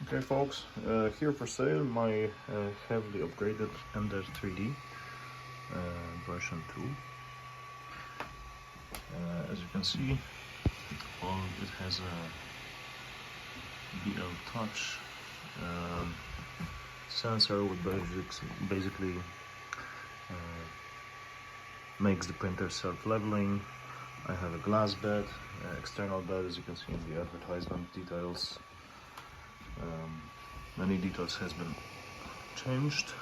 Okay folks, here for sale my heavily upgraded Ender-3 version 2. As you can see, it has a BL touch sensor which basically makes the printer self-leveling. I have a glass bed, external bed, as you can see in the advertisement details. Many details has been changed.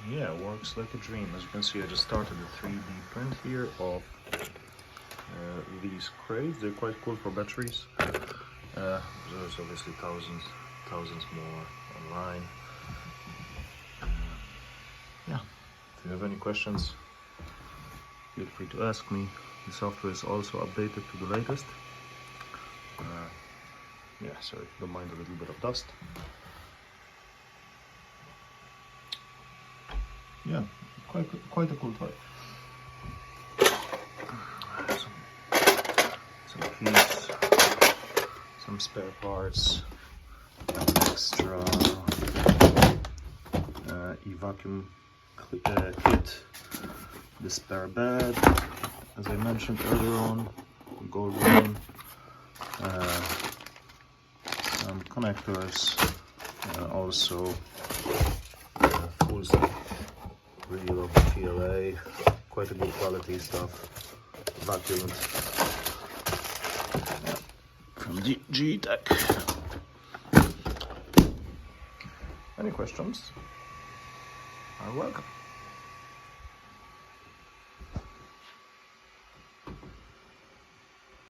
Yeah, works like a dream. As you can see, I just started a 3D print here of these crates. They're quite cool for batteries. There's obviously thousands more online. Yeah, if you have any questions, feel free to ask me. The software is also updated to the latest. Yeah, sorry, don't mind a little bit of dust. Yeah, quite a cool toy. Some keys, some spare parts, an extra e-vacuum kit, the spare bed, as I mentioned earlier on, gold ring, some connectors, also full set reel of PLA, quite a good quality stuff, vacuumed from G-Tech. Any questions are welcome.